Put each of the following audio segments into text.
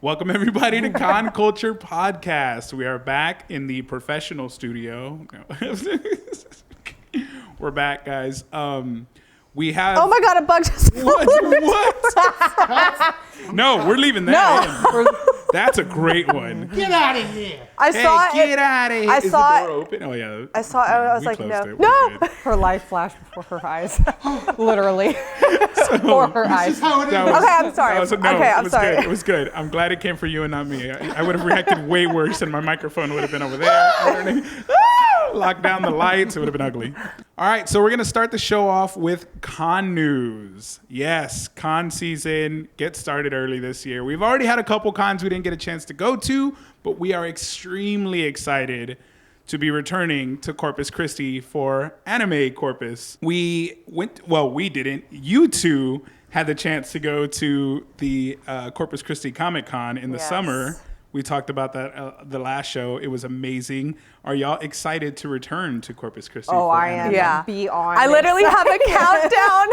Welcome everybody to Con Culture Podcast. We are back in the professional studio. We're back, guys. We have. Oh my God! A bug just. What? No, we're leaving that in. That's a great one. Get out of here! I saw it. Get out of here! I Is saw the door open? Oh yeah. I saw it. I was We like, closed no, it. We're no. good. Her life flashed before her eyes, literally, before her This eyes. is how it is. That was- Okay, I'm sorry. that was- no, Okay, it I'm was sorry. Good. It was good. I'm glad it came for you and not me. I would have reacted way worse, and my microphone would have been over there. Lock down the lights. It would have been ugly. All right, so we're going to start the show off with con news. Yes, con season gets started early this year. We've already had a couple cons we didn't get a chance to go to, but we are extremely excited to be returning to Corpus Christi for Anime Corpus. We didn't. You two had the chance to go to the Corpus Christi Comic Con in the summer. We talked about that the last show. It was amazing. Are y'all excited to return to Corpus Christi? Oh, for I anime? am. Yeah. Beyond. I literally have a countdown.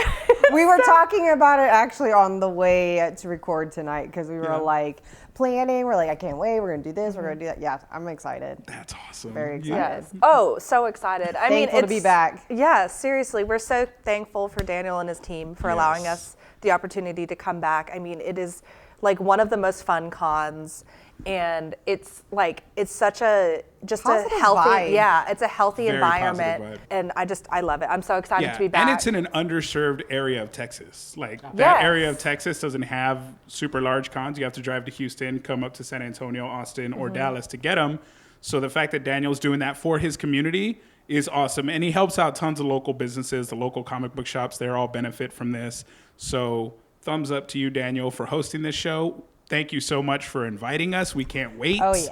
We were talking about it actually on the way to record tonight because we were like planning. We're like, I can't wait. We're gonna do this. We're gonna do that. Yeah, I'm excited. That's awesome. Very excited. Yes. Oh, so excited. I mean, Thankful to be back. Yeah, seriously. We're so thankful for Daniel and his team for allowing us the opportunity to come back. I mean, it is like one of the most fun cons. And it's like, it's such a, just Positive a healthy, vibe. it's a healthy Very environment. positive vibe. And I love it. I'm so excited to be back. And it's in an underserved area of Texas. Like that Yes. area of Texas doesn't have super large cons. You have to drive to Houston, come up to San Antonio, Austin, or Dallas to get them. So the fact that Daniel's doing that for his community is awesome. And he helps out tons of local businesses, the local comic book shops. They all benefit from this. So thumbs up to you, Daniel, for hosting this show. Thank you so much for inviting us. We can't wait. Oh, yes.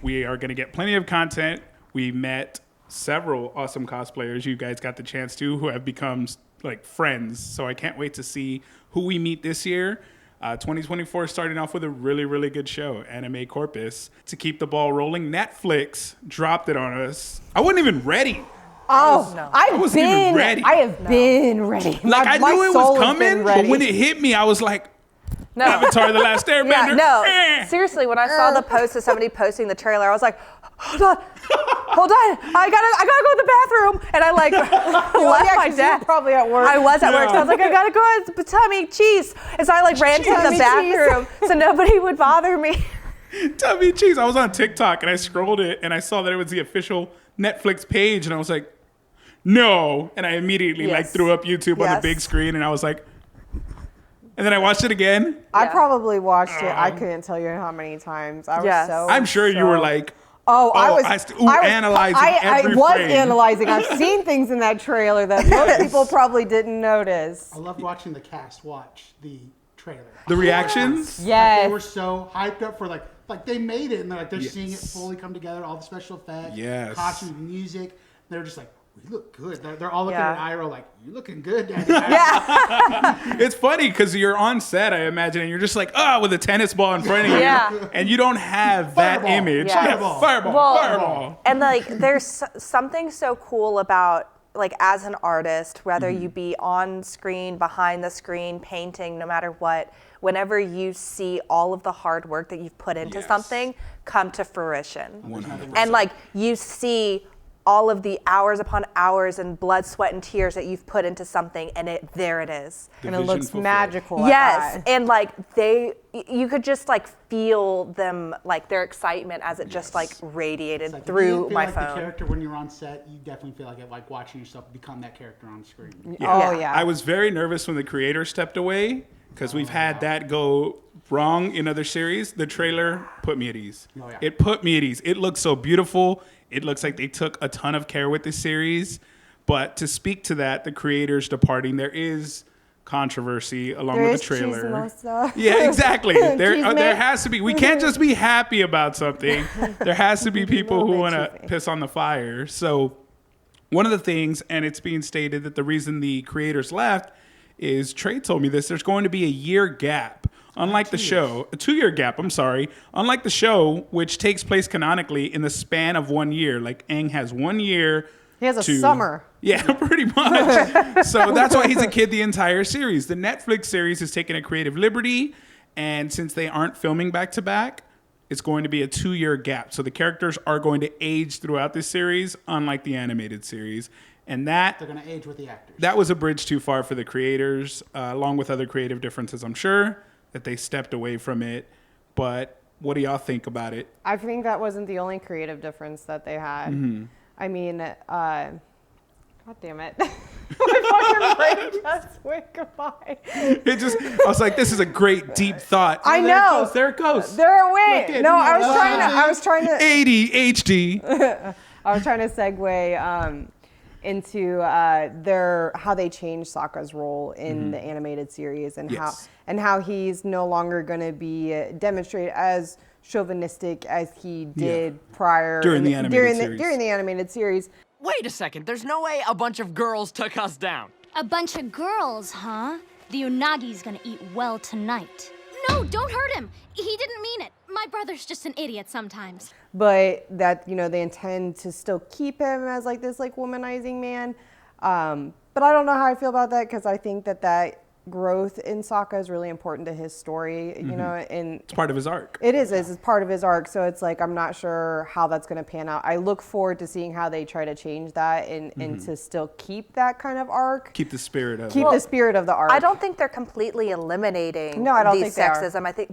We are going to get plenty of content. We met several awesome cosplayers you guys got the chance to who have become like friends. So I can't wait to see who we meet this year. 2024 starting off with a really, really good show, Anime Corpus. To keep the ball rolling, Netflix dropped it on us. I wasn't even ready. Oh, No. I wasn't even ready. I have been ready. Like I My knew it soul was has been coming, but ready. when it hit me, I was like, No. Avatar: The Last Airbender. Yeah, no. Eh. Seriously, when I saw the post of somebody posting the trailer, I was like, hold on. I gotta go to the bathroom. And I like left my 'cause you were desk. probably at work. I was at work, so I was like, I gotta go to tummy cheese. And so I like ran to the Tummy bathroom so nobody would bother me. Tummy cheese. I was on TikTok and I scrolled it and I saw that it was the official Netflix page and I was like, no. And I immediately like Yes. threw up YouTube on the Yes. big screen and I was like, and then I watched it again. I Yeah. probably watched it. I couldn't tell you how many times. I was Yes. so. I'm sure you were like, analyzing I every was frame. analyzing. I've seen things in that trailer that most people probably didn't notice. I loved watching the cast watch the trailer. the reactions. Like, Yes. they were so hyped up for like they made it and they're seeing it fully come together, all the special effects, Yes. costumes, music. They're just like, we look good. They're all looking Yeah. at Iro like, you looking good, Daddy. It's funny because you're on set, I imagine, and you're just like, with a tennis ball in front of you. Yeah. And you don't have that Fireball. image. Yeah. Fireball. Fireball. Well, Fireball. And like, there's something so cool about like as an artist, whether you be on screen, behind the screen, painting, no matter what, whenever you see all of the hard work that you've put into Yes. something come to fruition. 100%. And like you see all of the hours upon hours and blood, sweat, and tears that you've put into something, and there it is. The And it vision looks fulfilled. magical. Yes, At that. and like you could just like feel them, like their excitement as it just like radiated It's like, if you through feel my like phone. the character when you're on set, you definitely feel like it, like watching yourself become that character on screen. Oh, yeah. I was very nervous when the creator stepped away because we've had that go wrong in other series. The trailer put me at ease. Oh, yeah. It put me at ease. It looks so beautiful. It looks like they took a ton of care with this series. But to speak to that, the creators departing, there is controversy along There with is the trailer. chismosa. Yeah, exactly. There Chisme. has to be. We can't just be happy about something. There has to be people who Little want bit to chisme. piss on the fire. So one of the things, and it's being stated that the reason the creators left is Trey told me this. There's going to be a year gap. Unlike the show, a 2-year gap, I'm sorry. Unlike the show, which takes place canonically in the span of 1 year. Like Aang has 1 year. He has a summer. Yeah, pretty much. So that's why he's a kid the entire series. The Netflix series has taken a creative liberty And since they aren't filming back to back, it's going to be a 2-year gap. So the characters are going to age throughout this series, unlike the animated series. And They're going to age with the actors. that was a bridge too far for the creators, along with other creative differences, I'm sure, that they stepped away from it. But what do y'all think about it? I think that wasn't the only creative difference that they had. Mm-hmm. I mean, God damn it. My fucking brain just went goodbye. I was like, this is a great deep thought. I There it know. goes, there it goes. There it went. Look at No, me. I was trying to 80 segue into how they changed Sokka's role in the animated series and Yes. how he's no longer going to be demonstrated as chauvinistic as he did prior During the animated series. During the animated series. Wait a second, there's no way a bunch of girls took us down. A bunch of girls, huh? The Unagi's gonna eat well tonight. No, don't hurt him. He didn't mean it. My brother's just an idiot sometimes. But that, they intend to still keep him as like this like womanizing man. But I don't know how I feel about that because I think that growth in Sokka is really important to his story, and It's part of his arc. it is part of his arc. So it's like, I'm not sure how that's going to pan out. I look forward to seeing how they try to change that and to still keep that kind of arc. Keep the spirit of Keep it. the spirit of the arc. I don't think they're completely eliminating No, I don't the think they are. sexism. I think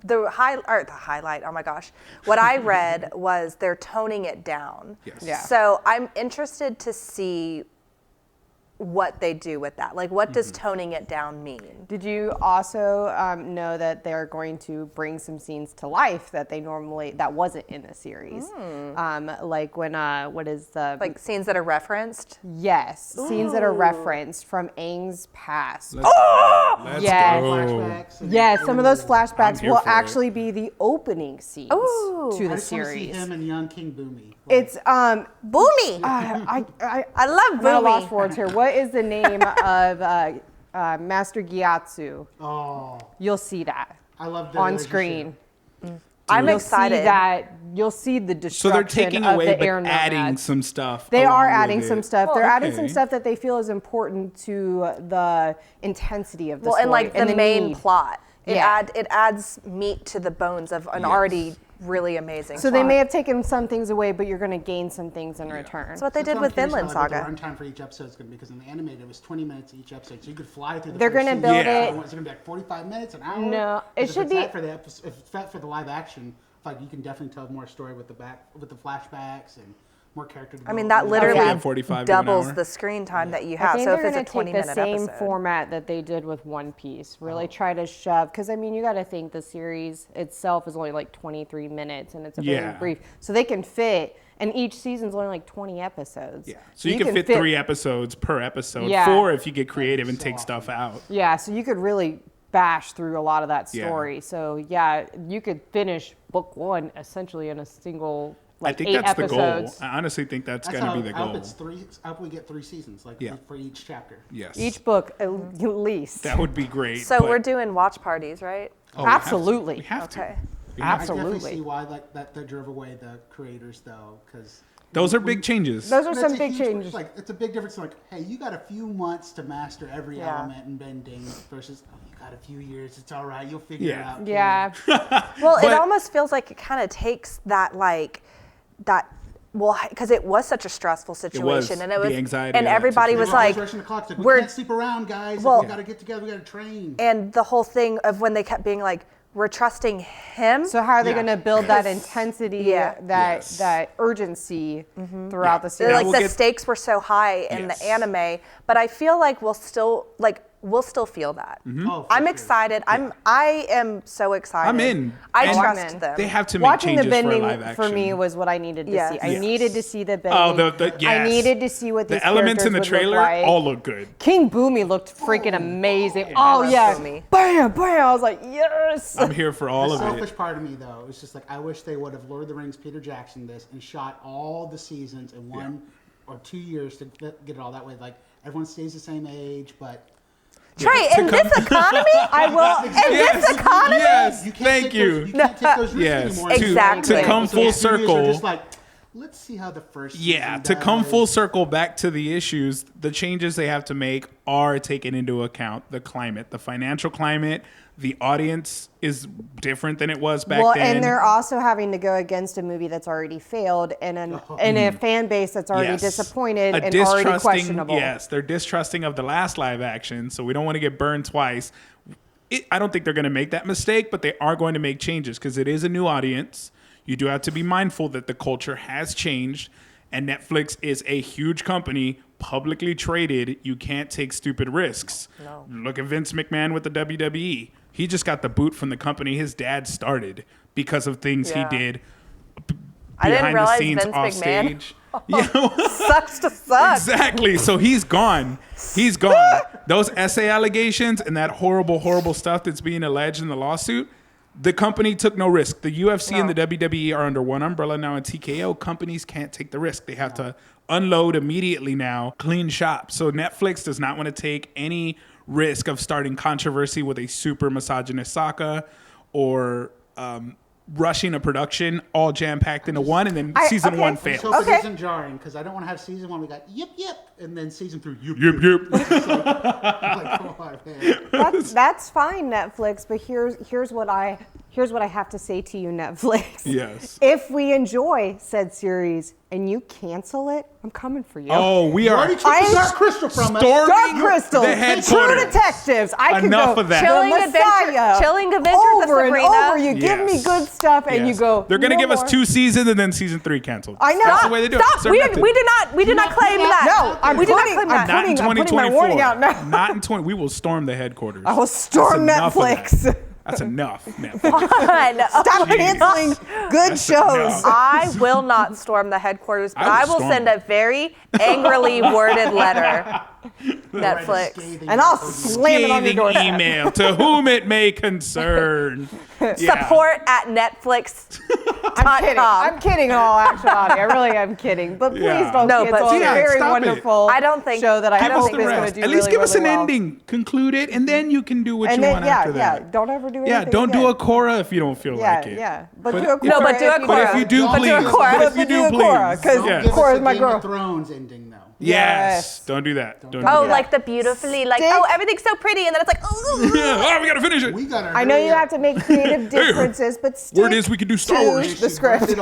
the highlight, oh my gosh. What I read was they're toning it down. Yes. Yeah. So I'm interested to see what they do with that. Like, what does toning it down mean? Did you also know that they're going to bring some scenes to life that that wasn't in the series? Like when, what is the... Like scenes that are referenced? Yes, scenes that are referenced from Aang's past. Let's Yes. go. Flashbacks. and- Yes, some of those flashbacks I'm here will for it. actually be the opening scenes Ooh. to I the just want to see series. him and young King Boomy. It's Boomy! I love I'm at a loss Boomy. for words here. What is the name of Master Gyatso? Oh, You'll see that I love that on relationship. screen. I'm You'll excited. see that. You'll see the So destruction they're taking of away the but air adding nomads. some stuff. They are along with adding some it. stuff. They're adding some okay. stuff that they feel is important to the intensity of the Well, story and like the main need. plot. It Yeah. it adds meat to the bones of an already really amazing So plot. they may have taken some things away, but you're going to gain some things in return. That's what they That's did why with I'm curious Vinland about, like, Saga. what the runtime for each episode is going to be, because in the animated it was 20 minutes each episode, so you could fly through the They're first gonna season. build Yeah. it. So is it going to be like 45 minutes, an hour? No, it 'Cause if should it's be- that for the episode, if it's that for the live action, like you can definitely tell more story with the flashbacks and more character I mean, development. that literally Yeah, 45 to an doubles hour. the screen time that you I have. think So if they're it's a going to take 20-minute the same episode. format that they did with One Piece. Really try to shove, because I mean, you got to think the series itself is only like 23 minutes, and it's a very Yeah. brief. So they can fit, and each season's only like 20 episodes. Yeah. So you can fit 3 episodes per episode. Yeah. 4 if you get creative and so take awesome. stuff out. Yeah, so you could really bash through a lot of that Yeah. story. So yeah, you could finish book 1 essentially in a single I like think 8 that's episodes. the goal. I honestly think that's That's going to how be the I hope goal. it's 3. I hope we get 3 seasons, like Yeah. for each chapter. Yes. Each book at least. That would be great. So but- we're doing watch parties, right? Oh, we have to. Absolutely. We have to. Okay. We have to. I definitely Absolutely. see why that drove away the creators though, because Those are big changes. Those are That's some a big huge- changes. Like it's a big difference. Like, hey, you got a few months to master every Yeah. element in bending versus you got a few years. It's all right. You'll figure it Yeah. out. kid." Yeah. Well, But- it almost feels like it kind of takes that because it was such a stressful situation, and it the was, anxiety and of that everybody They was were always like, rushing the clock. It's like, we we're- can't sleep around, guys. Well- we got to get together. We got to train. and the whole thing of when they kept being like, we're trusting him. So how are they Yeah. going to build that intensity, Yeah. that urgency throughout the Yeah. series? like we'll the get- stakes were so high in Yes. the anime, but I feel like we'll still feel that. Oh, for I'm sure. excited. I am so excited. I'm in. I And trust in. them. They have to make Watching the changes for bending live action. for me was what I needed to Yes. see. I Yes. needed to see the Oh, bending. I yes. needed to see what these The elements in the characters would trailer look like. all look good. King Boomy looked freaking amazing. I Oh love yeah, Boomy. bam, bam! I was like, yes. I'm here for all The of selfish it. part of me, though, is just like I wish they would have Lord of the Rings, Peter Jackson this, and shot all the seasons in 1 or 2 years to get it all that way. Like everyone stays the same age, but Trey, in this economy, I will. this economy? Yes. you can't Thank take you. Those, you can't take those risks Yes. anymore. To- Exactly. To come So full the studios are circle. just like, let's see how the first Yeah, season to come does. full circle back to the issues, the changes they have to make are taking into account the climate, the financial climate. The audience is different than it was back then. And they're also having to go against a movie that's already failed and a fan base that's already Yes. disappointed A and already distrusting- questionable. Yes, they're distrusting of the last live action, so we don't want to get burned twice. I don't think they're going to make that mistake, but they are going to make changes because it is a new audience. You do have to be mindful that the culture has changed, and Netflix is a huge company, publicly traded. You can't take stupid risks. No. Look at Vince McMahon with the WWE. He just got the boot from the company his dad started because of things he Yeah. did I didn't behind the realize scenes, Vince off McMahon stage. Yeah. sucks to suck. Exactly. So he's gone. He's gone. Those essay allegations and that horrible, horrible stuff that's being alleged in the lawsuit, the company took no risk. The UFC and the WWE are under one umbrella now, and TKO companies can't take the risk. They have to unload immediately now, clean shop. So Netflix does not want to take any risk of starting controversy with a super misogynist Sokka or rushing a production all jam-packed into one, and then season one Let's fails. hope it isn't jarring, because I don't want to have season 1, we got yip, and then season 3, yip, Yep. Like, come on, man. That's fine, Netflix. But here's what I have to say to you, Netflix. Yes. If we enjoy said series and you cancel it, I'm coming for you. Oh, we You are already took the Dark Crystal from us. storming Dark Crystal, the True headquarters. Detectives. I can Enough go of that. Chilling The Adventure- Messiah, Chilling Adventures of over and Sabrina. over. You give me Yes. good stuff, and you Yes. go. They're gonna "No give us more." 2 seasons and then season 3 canceled. I know. That's the way they do it. Stop! It's We method. did not claim that. No, I'm we did not putting- claim I'm that. Not in I'm putting my 2024. warning out now. Not in 20. We will storm the headquarters. I will storm That's enough of that. Netflix. That's enough. Netflix. Stop canceling good That's shows. enough. I will not storm the headquarters, but I I will will storm send it. a very angrily worded letter. Netflix. And I'll slam it on your Scathing doorstep. email to whom it may concern. Yeah. Support at Netflix. I'm kidding. I'm kidding in all actuality. I really am kidding. But please Yeah. don't No, cancel but a very stop it. wonderful I don't think- show that I I don't hope think is we're going Rest. to do At least really, give us really an well. ending. Conclude it, and then you can do what And you then, want after that. don't ever do anything Yeah, don't do again. a Cora if you don't feel Yeah, like it. yeah. But But- do a Cora. No, but do a if you Cora. But if you do, But please. do a Cora. But if you do, Cora, please. 'cause Don't Yes. give Cora's us a my Game girl. of Thrones ending, though. Yes. Don't do that. Don't do Oh, that. like the beautifully, like, Stick. oh, everything's so pretty, and then it's like, oh. Oh, we gotta finish it. We got our I know you have to make creative differences, but stick Word is we could do Star to Wars. the script.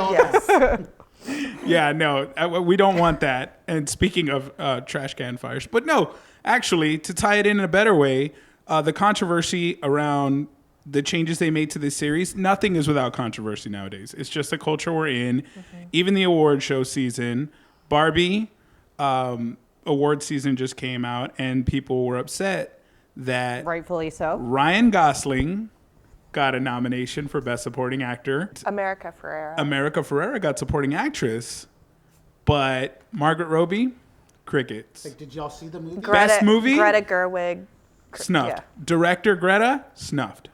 Yeah, no, we don't want that. And speaking of trash can fires, but no, actually, to tie it in a better way, the controversy around the changes they made to this series, nothing is without controversy nowadays. It's just the culture we're in. Even the award show season, Barbie award season just came out, and people were upset that Rightfully so. Ryan Gosling got a nomination for Best Supporting Actor. America Ferrera. America Ferrera got Supporting Actress, but Margaret Robbie, crickets. Like, did y'all see the movie? Best movie? Greta Gerwig. Snuffed. yeah. Director Greta, snuffed.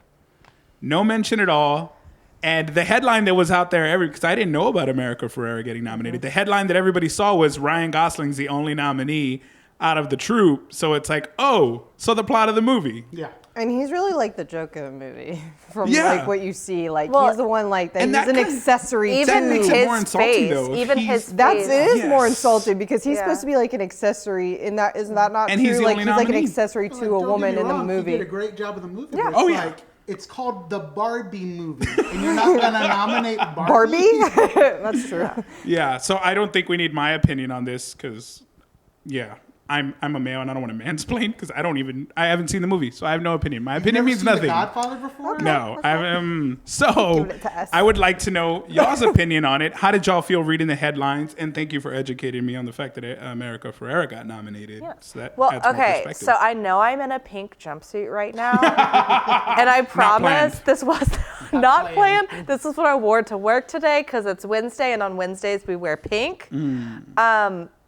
No mention at all. And the headline that was out there, because I didn't know about America Ferrera getting nominated. The headline that everybody saw was Ryan Gosling's the only nominee out of the troupe. So it's like, oh, so the plot of the movie. Yeah. And he's really like the joke of the movie from Yeah. like what you see. Like Well, he's the one like that. and He's that an kinda- accessory Even That makes to. it more his insulting, face. though, if Even he's- his That's face. it is more Yes. insulting because he's Yeah. supposed to be like an accessory. In that isn't that not And true? he's the like only he's like an nominee. accessory to Like, a don't get woman me in the wrong, movie. He did a great job of the movie. Yeah. But it's Oh, yeah. like, it's called the Barbie movie, and you're not going to nominate Barbie? That's true. Yeah, so I don't think we need my opinion on this because, yeah, I'm a male and I don't want to mansplain because I haven't seen the movie, so I have no opinion. My opinion Never means seen nothing. The Godfather before? No, so Giving it to us. I would like to know y'all's opinion on it. How did y'all feel reading the headlines? And thank you for educating me on the fact that America Ferrera got nominated. Yeah. So that Well, adds more okay, perspective. so I know I'm in a pink jumpsuit right now, and I promise this was not planned. This is what I wore to work today because it's Wednesday, and on Wednesdays we wear pink.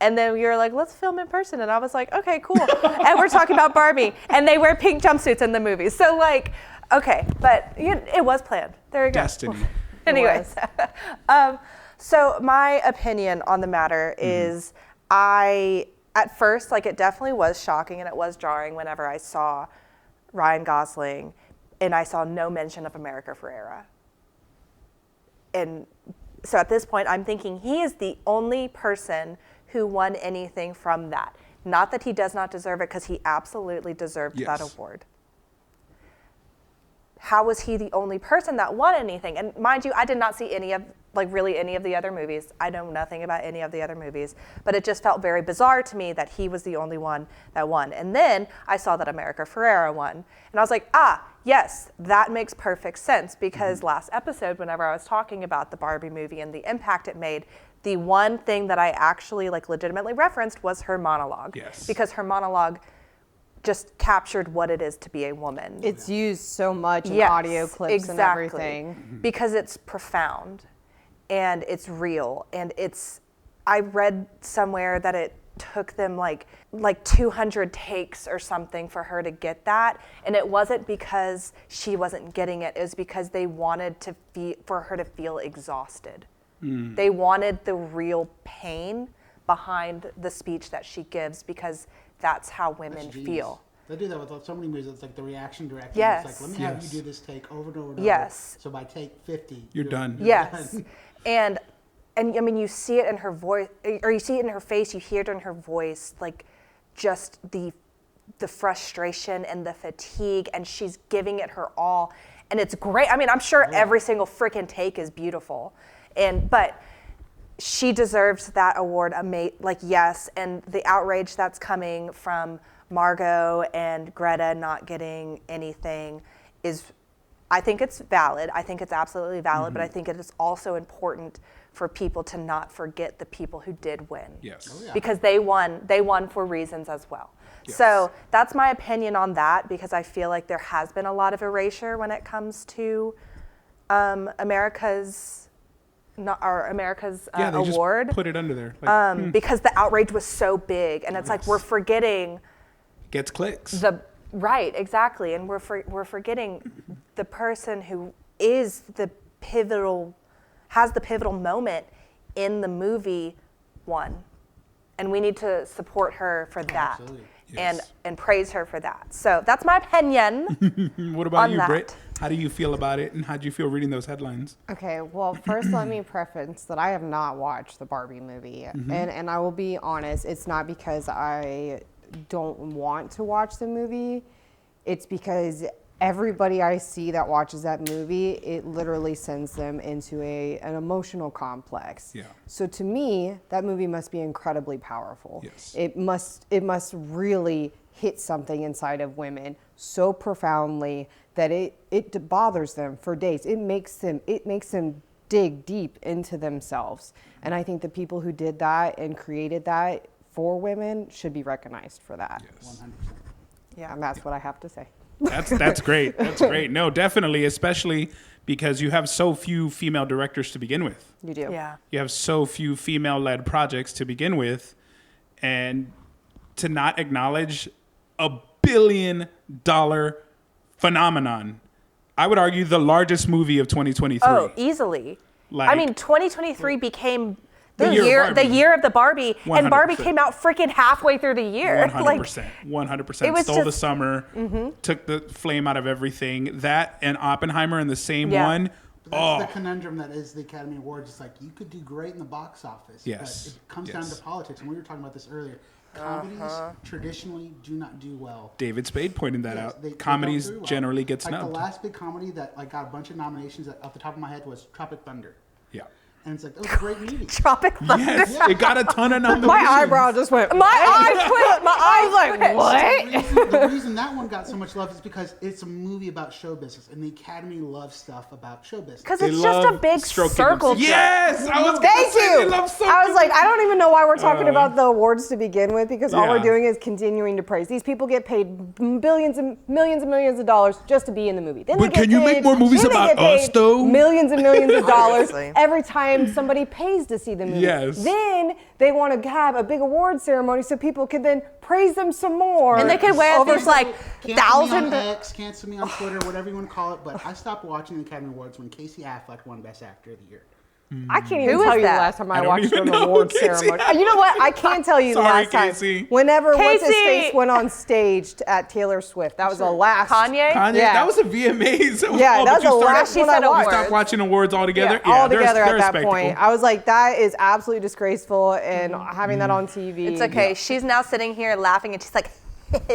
And then you're like, let's film in person, and I was like, okay, cool. And we're talking about Barbie, and they wear pink jumpsuits in the movie. So like, okay, but it was planned. There you go. Destiny. Anyways, so my opinion on the matter is at first, like it definitely was shocking and it was jarring whenever I saw Ryan Gosling and I saw no mention of America Ferrera. And So at this point, I'm thinking he is the only person who won anything from that. Not that he does not deserve it, because he absolutely deserved that award. How was he the only person that won anything? And mind you, I did not see any of the other movies. I know nothing about any of the other movies, but it just felt very bizarre to me that he was the only one that won. And then I saw that America Ferrera won, and I was like, yes, that makes perfect sense, because last episode, whenever I was talking about the Barbie movie and the impact it made, the one thing that I actually legitimately referenced was her monologue. Yes. Because her monologue just captured what it is to be a woman. It's used so much in audio clips and everything. Because it's profound and it's real, and I read somewhere that it took them like 200 takes or something for her to get that, and it wasn't because she wasn't getting it. It was because they wanted for her to feel exhausted. They wanted the real pain behind the speech that she gives, because that's how women feel. They do that with so many movies. It's like the reaction directing. Yes. It's like, let me have you do this take over and over and Yes. over. So by take 50, You're done. Yes. done. And I mean, you see it in her voice, or you see it in her face, you hear it in her voice, like just the frustration and the fatigue, and she's giving it her all. And it's great. I mean, I'm sure every single freaking take is beautiful. But she deserves that award, yes. And the outrage that's coming from Margot and Greta not getting anything I think it's valid. I think it's absolutely valid, but I think it is also important for people to not forget the people who did win. Yes. Oh, yeah. Because they won for reasons as well. Yes. So that's my opinion on that, because I feel like there has been a lot of erasure when it comes to America's They award. just put it under there. Because the outrage was so big, and it's like we're forgetting Gets clicks. right, exactly, and we're forgetting the person who has the pivotal moment in the movie won, and we need to support her for that. Absolutely. Yes. And praise her for that. So that's my opinion. What about on you, that. Britt? How do you feel about it, and how do you feel reading those headlines? Okay, well, first let me preface that I have not watched the Barbie movie. And I will be honest, it's not because I don't want to watch the movie. It's because everybody I see that watches that movie, it literally sends them into an emotional complex. Yeah. So to me, that movie must be incredibly powerful. Yes. It must really hit something inside of women so profoundly that it bothers them for days. It makes them dig deep into themselves. And I think the people who did that and created that for women should be recognized for that. Yes. 100%. Yeah, and that's what I have to say. That's great. That's great. No, definitely, especially because you have so few female directors to begin with. You do. Yeah. You have so few female-led projects to begin with, and to not acknowledge $1 billion phenomenon. I would argue the largest movie of 2023. Oh, easily. I mean, 2023 became The the year of Barbie. year of the Barbie, and Barbie 100%. came out freaking halfway through the year. 100%. 100%. it was Stole the just- summer, took the flame out of everything. That and Oppenheimer in the same Yeah. one. That's the conundrum that is the Academy Awards. It's like you could do great in the box office, Yes. but it comes down Yes. to politics. And we were talking about this earlier. Comedies traditionally do not do well. David Spade pointed that Yes, out. they don't Comedies do well. generally get Like snubbed. the last big comedy that got a bunch of nominations off the top of my head was Tropic Thunder. Yeah. And it's like, that was a great movie. Tropic Thunder. Yes, it got a ton of nominations. My eyebrow just went. My eyes quit. My eyes quit. What? The reason that one got so much love is because it's a movie about show business, and the Academy loves stuff about show business. Because They it's just a love big stroking circle. themselves. Yes, I was gonna Thank say you. they love so I was like, I don't even know why we're talking about the awards to begin with, because all Yeah. we're doing is continuing to praise. These people get paid billions and millions of dollars just to be in the movie. Then But they get can you make paid- more movies then they about get paid us, though? Millions and millions of dollars Seriously. every time somebody pays to see the movie. Yes. Then they want to have a big award ceremony so people can then praise them some more. And they could wear over these like Can't sue me on 1,000. X, can't sue me on Twitter, whatever you want to call it. But I stopped watching the Academy Awards when Casey Affleck won Best Actor of the Year. I can't even Who tell is you the that? last time I don't watched even an know, award Casey. ceremony. You know what? I can tell you the Sorry, last time. Casey. Whenever what's his Casey! face went on stage at Taylor Swift. That was the last. Kanye? Kanye, Yeah. that was a VMAs. Yeah, Oh, that but was you the started- last She one I said You watched. awards. stopped watching awards altogether? All they're- together they're at that spectacle. point. I was like, that is absolutely disgraceful, and having that on TV. It's okay. She's now sitting here laughing, and she's like,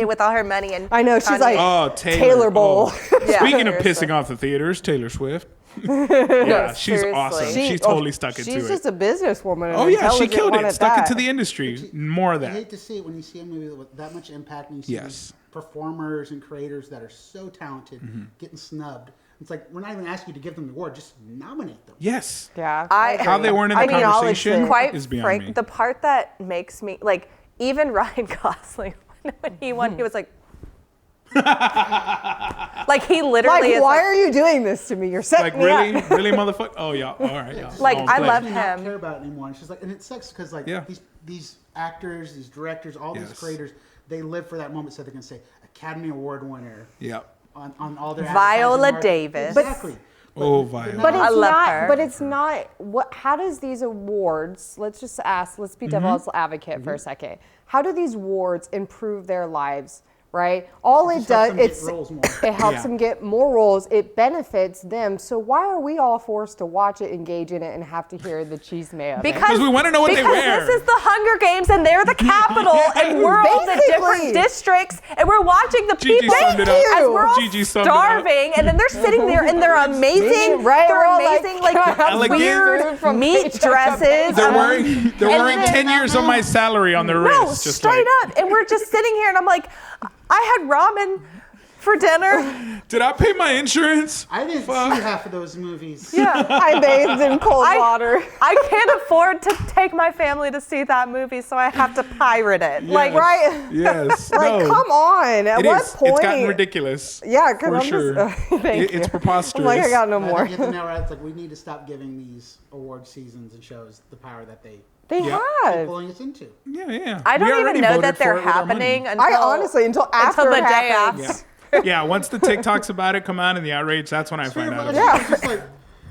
with all her money. And I know, she's Kanye. like, Oh, Taylor Bowl. Oh. Yeah. Speaking of Seriously. pissing off the theaters, Taylor Swift. Yeah, she's seriously. awesome. She's totally stuck into She's it. just a businesswoman. Oh yeah, she killed it. Stuck into the industry. More of I that. hate to see it when you see a movie with that much impact and you see Yes. these performers and creators that are so talented Mm-hmm. getting snubbed. It's like, we're not even asking you to give them the award, just nominate them. Yes. Yeah. How they weren't in the acknowledge conversation it. Quite is beyond frank, me. the part that makes me like even Ryan Gosling when he won, he was like, like he literally Like, is why like, are you doing this to me? You're setting Like me really, up. really, motherfucker. Oh yeah. All right. Yeah. Like, Don't I play. love I do not him. care about it anymore. And she's like, and it sucks because like Yeah. these actors, these directors, all these Yes. creators, they live for that moment so they can say Academy Award winner Yeah. on all their Viola advertising Davis. Exactly. Oh, Viola. But it's I love not. her. But it's not. What? How does these awards? Let's just ask. Let's be devil's advocate for a second. How do these awards improve their lives? Right. All it just helps does, them get it's roles more. it helps Yeah. them get more roles. It benefits them. So why are we all forced to watch it, engage in it, and have to hear the cheese mayo? of it? because we wanna know what they because wear. this is the Hunger Games and they're the capital and we're all the different Basically. districts and we're watching the Gigi people summed it up. as we're all Gigi summed it up. starving and then they're sitting there in their amazing, Right, their we're all like, amazing Elegant. weird From meat paycheck to dresses. They're and wearing they're and wearing then- 10 years of my salary on their No, wrist. Just straight like, up. And we're just sitting here and I'm like, I had ramen for dinner. Did I pay my insurance? I didn't Fuck. see half of those movies. Yeah. I bathed in cold water. I can't afford to take my family to see that movie, so I have to pirate it. Like, Yes. Right. Yes. Like, no. come on. At It what is. point? It's gotten ridiculous. Yeah, because For I'm sure. just. Thank It's you. preposterous. I'm like, I got no I more. think the nail right. It's like we need to stop giving these award seasons and shows the power that they They Yeah. have. pulling us into. Yeah. I We don't already even know voted that for they're it with our money. happening until I honestly, until after the it day happens. after. Yeah, once the TikToks about it come out and the outrage, that's when I find out. Yeah. About It's just like,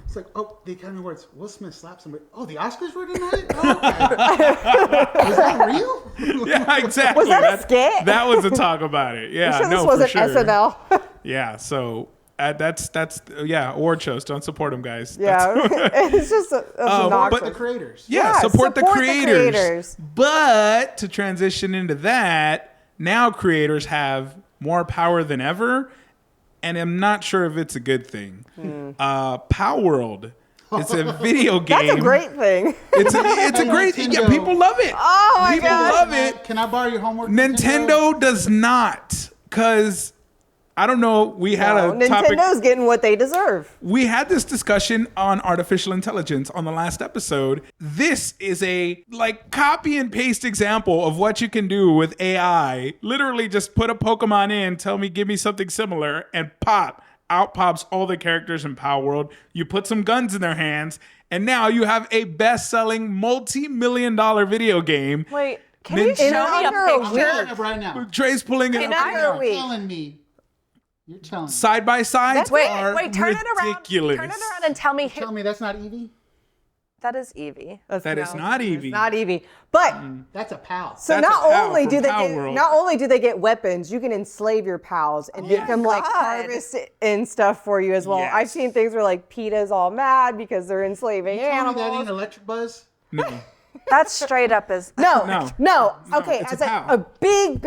it's like, oh, the Academy Awards. Will Smith slapped somebody. Oh, the Oscars were tonight. Oh, okay. Was that real? it. Yeah, exactly. Was that a skit? That was the talk about it. Yeah, Sure, no, this wasn't for sure. SNL. Yeah, so that's award shows. Don't support them, guys. Yeah, it's just obnoxious. But the creators. Yeah, Yeah, support the support the creators. creators. But to transition into that, now creators have more power than ever, and I'm not sure if it's a good thing. Palworld. It's a video game. That's a great thing. It's a great. Yeah, Nintendo. people love it. Oh my people God. love it. Can I borrow your homework? Nintendo does not, because I don't know. We had No, a topic. Nintendo's getting what they deserve. We had this discussion on artificial intelligence on the last episode. This is a like copy and paste example of what you can do with AI. Literally just put a Pokemon in, tell me, give me something similar, and pop. Out pops all the characters in Palworld. You put some guns in their hands, and now you have a best-selling multi-million-dollar video game. Wait, can Nin- you show In me under a a I'm picture? telling you right now. Dre's pulling it Can up I- right now. Under a week. You're telling me. Side by side. Wait, are wait, turn it around. ridiculous. Turn it around and tell me who. Tell me that's not Eevee? That is Eevee. That is not Eevee. It's not Eevee. But That's a pal. so That's not a pal only from do they Palworld. not only do they get weapons, you can enslave your pals and make them like God. harvest and stuff for you as well. Yes. I've seen things where like PETA's all mad because they're enslaving Tell me that animals. ain't Electric Buzz? No. That's straight up as No. Okay, it's as a pal. a big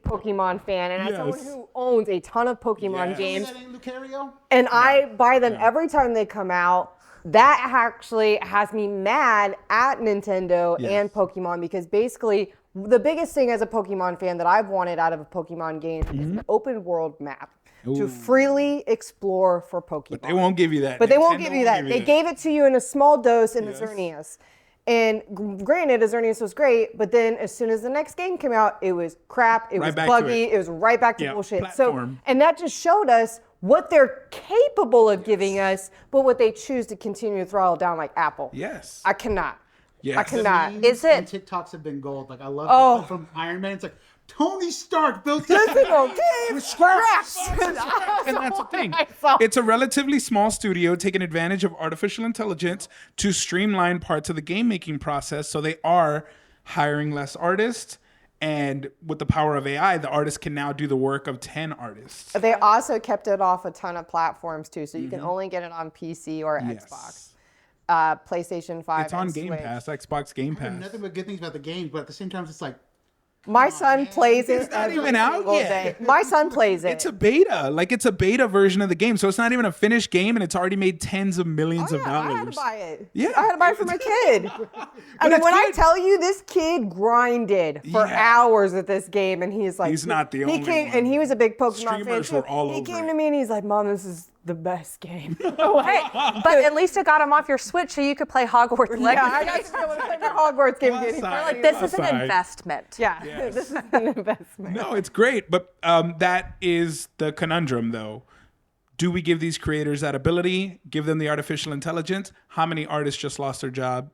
Pokemon fan, and as someone Yes. who owns a ton of Pokemon Yes. games, That ain't Lucario? and I buy them every time they come out. That actually has me mad at Nintendo Yes. and Pokemon because basically the biggest thing as a Pokemon fan that I've wanted out of a Pokemon game is an open world map to freely explore for Pokemon. They won't give you that. But they won't Nintendo give you that. They gave it to you in a small dose in Yes. Xerneas. And granted, Xerneas was great, but then as soon as the next game came out, it was crap, it was back to buggy, it. it was right back to Yeah, bullshit. platform. So, and that just showed us what they're capable of giving us, but what they choose to continue to throttle down like Apple. Yes. I cannot. Yes. I cannot. Memes Is it- and TikToks have been gold. Like I love Oh. like, from Iron Man. It's like Tony Stark built Physical game with scraps. And that's the thing. It's a relatively small studio taking advantage of artificial intelligence to streamline parts of the game making process. So they are hiring less artists. And with the power of AI, the artists can now do the work of 10 artists. They also kept it off a ton of platforms too, so you can only get it on PC or Xbox. PlayStation 5. It's on and Game Switch. Pass, Xbox Game I have Pass. nothing but good things about the game, but at the same time, it's like, My son plays it. It's not every even out single yet. day. My son plays it. It's a beta. Like, it's a beta version of the game. So it's not even a finished game, and it's already made tens of millions of dollars. I had to buy it. Yeah. I had to buy it for my kid. And it's when I good. tell you, this kid grinded for Yeah. hours at this game, and he's like, He's not the he only came, one. And he was a big Pokemon fan Streamers too. were all He over came it. to me and he's like, "Mom, this is the best game." Hey, but at least it got him off your Switch so you could play Hogwarts Legacy. Yeah, I got to play my Hogwarts game Plus again. size. Like, this is an Aside. investment. Yeah, Yes. this is an investment. No, it's great. But that is the conundrum, though. Do we give these creators that ability, give them the artificial intelligence? How many artists just lost their job?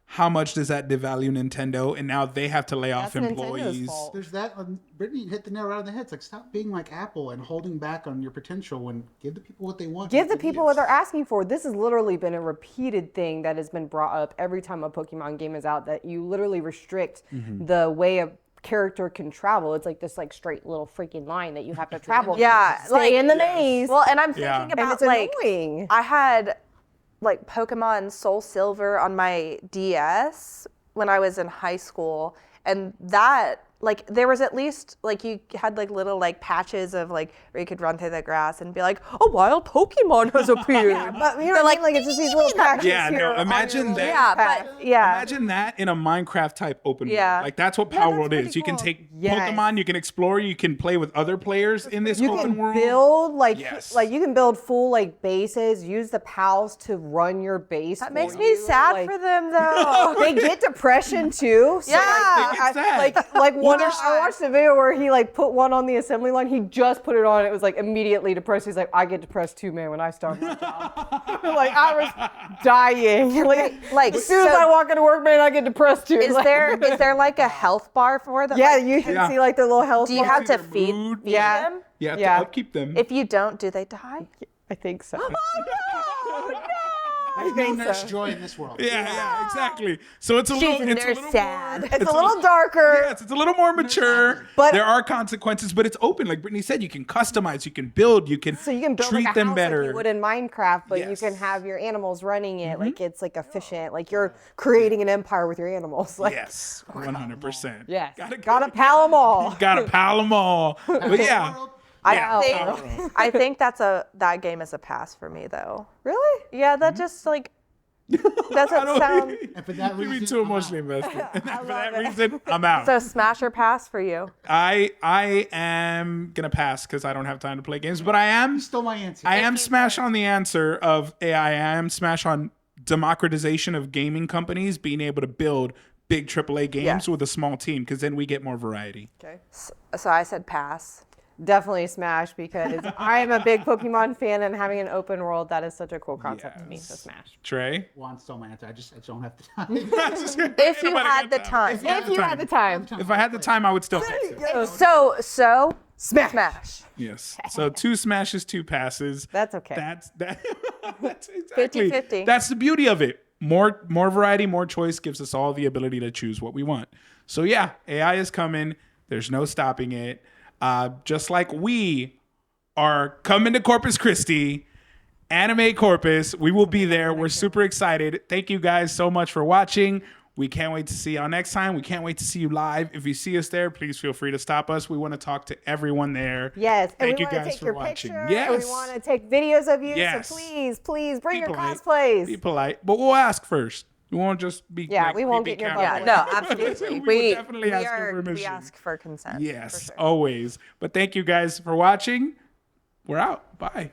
How much does that devalue Nintendo? And now they have to lay off That's Nintendo's employees. fault. there's that. Brittany hit the nail right on the head. It's like, stop being like Apple and holding back on your potential and give the people what they want. Give the people what they're asking for. This has literally been a repeated thing that has been brought up every time a Pokemon game is out, that you literally restrict the way a character can travel. It's like this like straight little freaking line that you have to travel. Yeah, Stay like- in the maze. Well, and I'm thinking Yeah. and about it's like annoying. I had like Pokemon Soul Silver on my DS when I was in high school, and that like there was at least like you had like little like patches of like where you could run through the grass and be like, a wild Pokemon has appeared. But you know what I mean? Like it's just these little patches Yeah, here no, on your imagine little that. Yeah, path. but yeah. Imagine that in a Minecraft type open Yeah. world. Like that's what Yeah, Palword that's is. You can pretty take Yes. Pokemon, you can explore, you can play with other players in this You open can world. build like Yes. like you can build full like bases. Use the pals to run your base. That for makes you. me sad Like, for them though. They get depression too. So Yeah. like, They get sad. like Well, one. there's- I watched a video where he like put one on the assembly line. He just put it on. It was like immediately depressed. He's like, I get depressed too, man. When I start my job, like I was dying. Like as soon as so- I walk into work, man, I get depressed too. Is Like- there like a health bar for them? Yeah, Like, you can Yeah. see like the little health. do you bar. have to their feed mood. Yeah. them? Yeah, Yeah. to upkeep them. If you don't, do they die? I think so. There's no Nurse Joy in this world. yeah, exactly. So it's a little, it's a little sad. more, It's a little darker. Yes, it's a little more mature. But- there are consequences, but it's open. Like Brittany said, you can customize, you can build, you can, So you can build treat like a them house better. like you would in Minecraft, but you Yes. can have your animals running it. Like it's like efficient. Like you're creating an empire with your animals. Like Yes, 100%. yes, Gotta gotta pal them all. Gotta pal them all. But yeah. Yeah. I think that game is a pass for me though. Really? Yeah, that just like doesn't sound. And for that You reason, be too I'm out. emotionally invested. And for that reason, I'm out. So smash or pass for you. I am gonna pass because I don't have time to play games. But I am You stole my answer. I am smash on the answer of AI. I am smash on democratization of gaming companies being able to build big AAA games Yes. with a small team because then we get more variety. Okay. So I said pass. Definitely Smash because I am a big Pokemon fan and having an open world, that is such a cool concept to me. So Smash. Trey? Juan stole my answer. I don't have the time. If you had the time. If you had the time. If I had the time, I would still pass it. So Smash. Yes. So 2 smashes, 2 passes. That's okay. That's exactly 50-50. That's the beauty of it. More variety, more choice gives us all the ability to choose what we want. So yeah, AI is coming. There's no stopping it. Just like we are coming to Corpus Christi, Anime Corpus. We will be there. We're super excited. Thank you guys so much for watching. We can't wait to see y'all next time. We can't wait to see you live. If you see us there, please feel free to stop us. We want to talk to everyone there. Yes, and Thank we you want to guys take for your watching. picture. Yes. We want to take videos of you. Yes. So please bring your polite. cosplays. Be polite, but we'll ask first. We won't just be. Yeah, like, we won't creepy get in your cowboys. Yeah, no, absolutely. We would definitely ask for we permission. ask for consent. Yes, for sure. always. But thank you guys for watching. We're out. Bye.